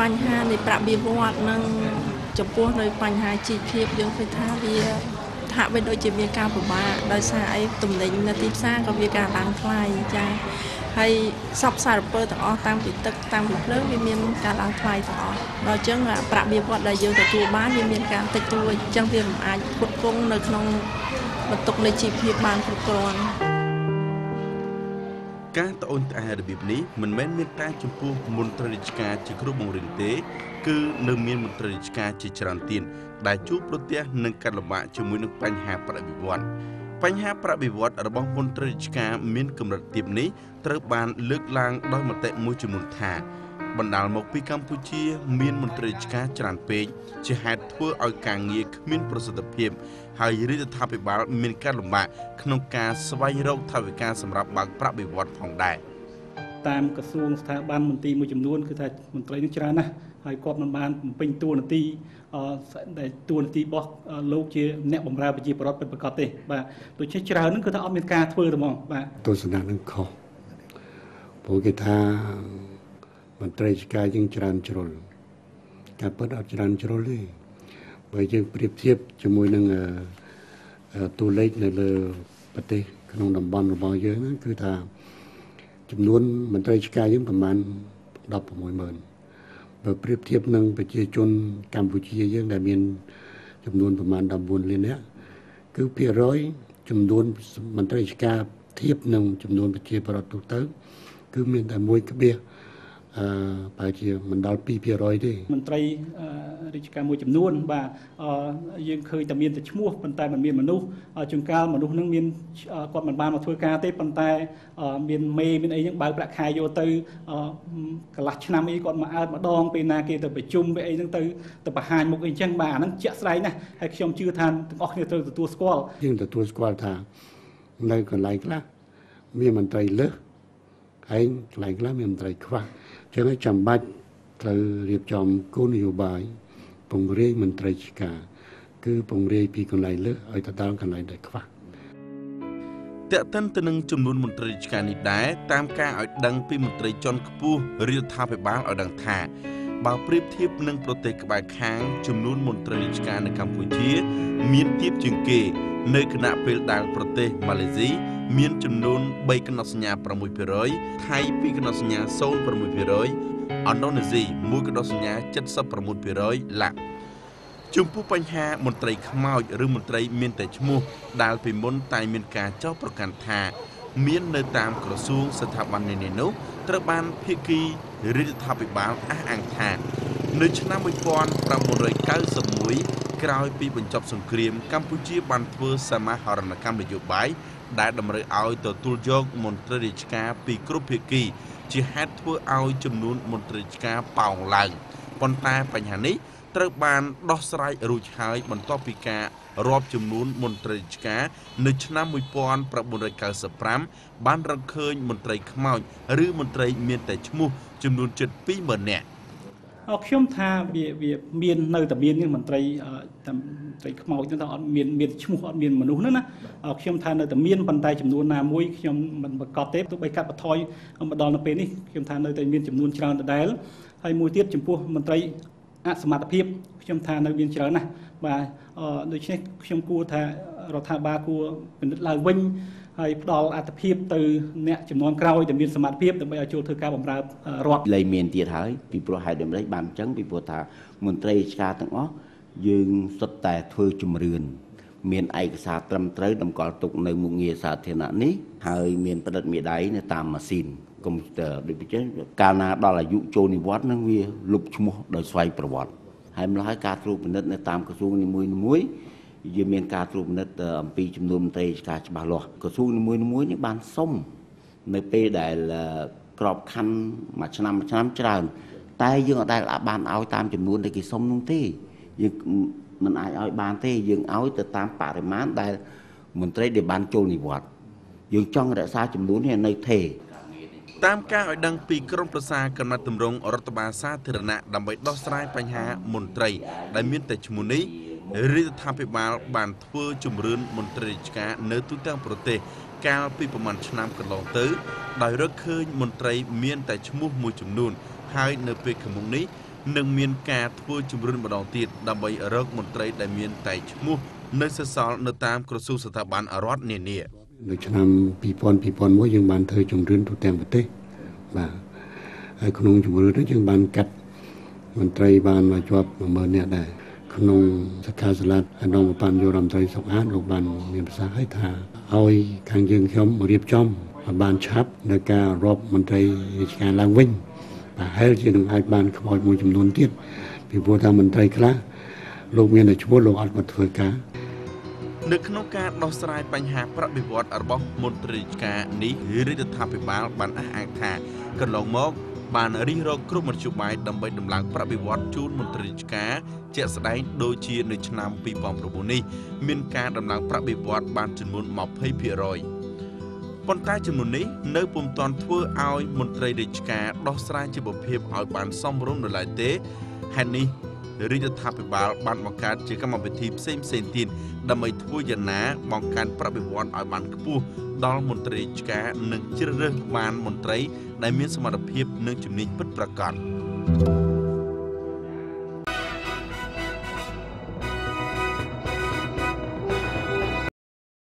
បញ្ហានៃប្រាក់បៀវត្សនិងចំពោះនៅបញ្ហាជីវភាពយើងឃើញថាវាហាក់បីដូចជាមានការពិបាកដោយសារអីទំនិញនៅទីផ្សារក៏វាការឡើងថ្លៃចា៎ហើយសពសារពើទាំងអស់តាំងពីទឹកតាំងពីភ្លើងវាមានការឡើងថ្លៃទាំងអស់ដល់អញ្ចឹងប្រាក់បៀវត្សដែលយើងទទួលបានវាមានការតិចតួចអញ្ចឹងវាមិនអាចផ្គត់ផ្គង់នៅក្នុងបន្ទុកនៃជីវភាពបានគ្រប់គ្រាន់ការត្អូញត្អែរបៀបនេះមិនមែនមានតែចំពោះមន្ត្រីរាជការជាគ្រូបង្រៀនទេគឺនៅមានមន្ត្រីរាជការជាច្រើនទៀតដែលជួបប្រទះនឹងការលំបាកជាមួយនឹងបញ្ហាប្រាក់បៀវត្សបញ្ហាប្រាក់បៀវត្សរបស់មន្ត្រីរាជការមានកម្រិតទាបនេះត្រូវបានលើកឡើងដោយមតិមួយចំនួនថាបណ្ដាលមកពីកម្ពុជាមានមន្ត្រីរាជការច្រើនពេកជាហេតុធ្វើឲ្យការងារគ្មានប្រសិទ្ធភាពហើយរដ្ឋាភិបាលមានការលំបាកក្នុងការស្វែងរកថវិកាសម្រាប់បើកប្រាក់បៀវត្សផងដែរតាមក្រសួងស្ថាប័នមន្ទីរមួយចំនួនគឺថាមន្ត្រីនឹងច្រើនណាស់ហើយគាត់មិនបានបំពេញតួនាទីដែលតួនាទីរបស់លោកជាអ្នកបម្រើប្រជាពលរដ្ឋពិតប្រាកដទេបាទដូច្នេះច្រើនហ្នឹងគឺថាអត់មានការធ្វើទេហ្មងបាទទស្សនៈនឹងខុសព្រោះគេថាមន្ត្រីរាជការយើងច្រើនជ្រុលការពិតអត់ច្រើនជ្រុលទេបើយើងប្រៀបធៀបជាមួយនឹងតួលេខនៅលើប្រទេសក្នុងតំបន់របស់យើងហ្នឹងគឺថាចំនួនមន្ត្រីរាជការយើងប្រមាណ 16,000 បើប្រៀបធៀបនឹងប្រជាជនកម្ពុជាយើងដែលមានចំនួនប្រមាណ 14 លាននាក់គឺភាគរយចំនួនមន្ត្រីរាជការធៀបនឹងចំនួនប្រជាពលរដ្ឋទូទៅគឺមានតែ1ប្រហែលជាមិនដល់ 2% ទេមន្ត្រីរាជការមួយចំនួនបាទយើងឃើញតែមានតែឈ្មោះប៉ុន្តែមិនមានមនុស្សជួនកាលមនុស្សនឹងមានគាត់មិនបានមកធ្វើការទេប៉ុន្តែមានមេមានអីហ្នឹងបើកប្រាក់ខែយកទៅកន្លះឆ្នាំអីគាត់មកអើតម្ដងពេលណាគេទៅប្រជុំពេលអីហ្នឹងទៅបង្ហាញមុខអីចឹងបាទអាហ្នឹងជាក់ស្ដែងណាស់ហើយខ្ញុំជឿថាទាំងអស់គ្នាត្រូវទទួលស្គាល់យើងទទួលស្គាល់ថានៅកន្លែងខ្លះមានមន្ត្រីលើសហើយកន្លែងខ្លះមានមន្ត្រីខ្វះចឹងហើយចាំបាច់ត្រូវរៀបចំគោលនយោបាយពង្រាយមន្ត្រីរាជការគឺពង្រាយពីកន្លែងលើសឲ្យទៅដល់កន្លែងដែលខ្វះតេតិនទៅនឹងចំនួនមន្ត្រីរាជការនេះដែរតាមការឲ្យដឹងពីមន្ត្រីជាន់ខ្ពស់រដ្ឋាភិបាលឲ្យដឹងថាបើប្រៀបធៀបនឹងប្រទេសក្បែរខាងចំនួនមន្ត្រីរាជការនៅកម្ពុជាមានទាបជាងគេនៅគណៈពេលដែលប្រទេសម៉ាឡេស៊ីមានចំនួន3កណ្ដុះសញ្ញា 6% ថៃ2កណ្ដុះសញ្ញា 0.6% ឥណ្ឌូនេស៊ី1កណ្ដុះសញ្ញា 76% ឡាក់ចំពោះបញ្ហាមន្ត្រីខ្មោចឬមន្ត្រីមានតែឈ្មោះដែលពីមុនតែមានការចោទប្រកាន់ថាមាននៅតាមក្រសួងស្ថាប័ននានានោះត្រូវបានភាគីរដ្ឋាភិបាលអះអាងថានៅឆ្នាំ1991ក្រោយពីបញ្ចប់សង្គ្រាមកម្ពុជាបានធ្វើសមាហរណកម្មនយោបាយដែលតម្រូវឲ្យទទួលយកមន្ត្រីរាជការពីគ្រប់ភាគីជាហេតុធ្វើឲ្យចំនួនមន្ត្រីរាជការប៉ោងឡើងប៉ុន្តែបញ្ហានេះត្រូវបានដោះស្រាយរួចហើយបន្ទាប់ពីការរាប់ចំនួនមន្ត្រីរាជការនៅឆ្នាំ1995បានរកឃើញមន្ត្រីខ្មោចឬមន្ត្រីមានតែឈ្មោះចំនួនជិត 20,000 នាក់ខ្ញុំថាវាមាននៅតែមានមន្ត្រីខ្មោចហ្នឹងអត់មានឈ្មោះអត់មានមនុស្សហ្នឹងណាខ្ញុំថានៅតែមានប៉ុន្តែចំនួនណាមួយខ្ញុំមិនប្រកាសទេទោះបីកាត់បន្ថយមកដល់នៅពេលនេះខ្ញុំថានៅតែមានចំនួនច្រើនដដែលហើយមួយទៀតចំពោះមន្ត្រីអសមត្ថភាពខ្ញុំថានៅមានច្រើនណាស់បាទដូច្នេះខ្ញុំគួរថារដ្ឋាភិបាលគួរពិនិត្យឡើងវិញហើយផ្ដល់អត្ថភាពទៅអ្នកចំនួនក្រោយដែលមានសមត្ថភាពដើម្បីឲ្យចូលធ្វើការបម្រើរដ្ឋលែងមានទៀតហើយពីព្រោះហេតុដូចម្តេចបានអញ្ចឹងពីព្រោះថាមន្ត្រីរាជការទាំងអស់យើងសុទ្ធតែធ្វើជំរឿនមានឯកសារត្រឹមត្រូវតម្កល់ទុកនៅមុខងារសាធារណៈនេះហើយមានផ្តិតមេដៃនៅតាមម៉ាស៊ីនកុំព្យូទ័រដូចជាកាលណាដល់អាយុចូលនិវត្តន៍នឹងវាលុបឈ្មោះដោយស្វ័យប្រវត្តិហើយម្ល៉េះការត្រួតពិនិត្យនៅតាមក្រសួងនីមួយៗយើងមានការត្រួតពិនិត្យអំពីចំនួនមន្ត្រីរាជការច្បាស់លាស់ក្រសួងនីមួយៗនេះបានសុំនៅពេលដែលក្របខ័ណ្ឌមួយឆ្នាំច្រើនតែយើងអត់ដែលបានឲ្យតាមចំនួនដែលគេសុំនោះទេយើងមិនអាចឲ្យបានទេយើងឲ្យទៅតាមបរិមាណដែលមន្ត្រីដែលបានចូលនិវត្តន៍យើងចង់រក្សាចំនួននេះនៅថេរតាមការឲ្យដឹងពីក្រុមប្រឹក្សាគណៈទម្រង់រដ្ឋបាលសាធារណៈដើម្បីដោះស្រាយបញ្ហាមន្ត្រីដែលមានតែឈ្មោះនេះរដ្ឋាភិបាលបានធ្វើជំរឿនមន្ត្រីរាជការនៅទូទាំងប្រទេសកាលពីប្រមាណឆ្នាំកន្លងទៅដោយរកឃើញមន្ត្រីមានតែឈ្មោះមួយចំនួនហើយនៅពេលខាងមុខនេះ នឹងមានការធ្វើជំរុញម្ដងទៀតដើម្បីរកមន្ត្រីដែលមានតែឈ្មោះនៅសេសសល់នៅតាមក្រសួងស្ថាប័នរដ្ឋនានា នៅឆ្នាំ2001យើងបានធ្វើជំរឿនទូទាំងប្រទេសបាទហើយក្នុងជំរឿននេះយើងបានកាត់មន្ត្រីបានមកជាប់10000នាក់ដែរក្នុងសិក្ខាសាលាអាដាមបានយករដ្ឋមន្ត្រីសុខអាតលោកបានមានប្រសាសន៍ឲ្យថាឲ្យខាងយើងខ្ញុំរៀបចំឲ្យបានឆាប់នៅការរាប់មន្ត្រីរាជការឡើងវិញប្រហែលជានឹងអាចបានខ្មោចមួយចំនួនទៀតពីព្រោះថាមន្ត្រីខ្លះលោកមានតែឈ្មោះលោកអត់មកធ្វើការ នៅក្នុងការដោះស្រាយបញ្ហាប្រតិបត្តិរបស់មន្ត្រីរាជការនេះរាជរដ្ឋាភិបាលបានអះអាងថាកន្លងមកបានរិះរកគ្រប់មធ្យោបាយដើម្បីដំឡើងប្រតិបត្តិជូនមន្ត្រីរាជការជាក់ស្ដែងដូចជានៅឆ្នាំ2009នេះមានការដំឡើងប្រតិបត្តិបានចំនួន 20% ប៉ុន្តែចំនួននេះនៅពុំទាន់ធ្វើឲ្យមន្ត្រីរាជការដោះស្រាយជីវភាពឲ្យបានសមរម្យនៅឡើយទេហេតុនេះ រាជរដ្ឋាភិបាលបានបង្កើតជាកម្មវិធីផ្សេងៗទៀតដើម្បីធ្វើយ៉ាងណាបង្កើនប្រតិបត្តិឲ្យបានខ្ពស់ដល់មន្ត្រីរាជការនិងជ្រើសរើសបានមន្ត្រីដែលមានសមត្ថភាពនិងជំនាញពិតប្រាកដ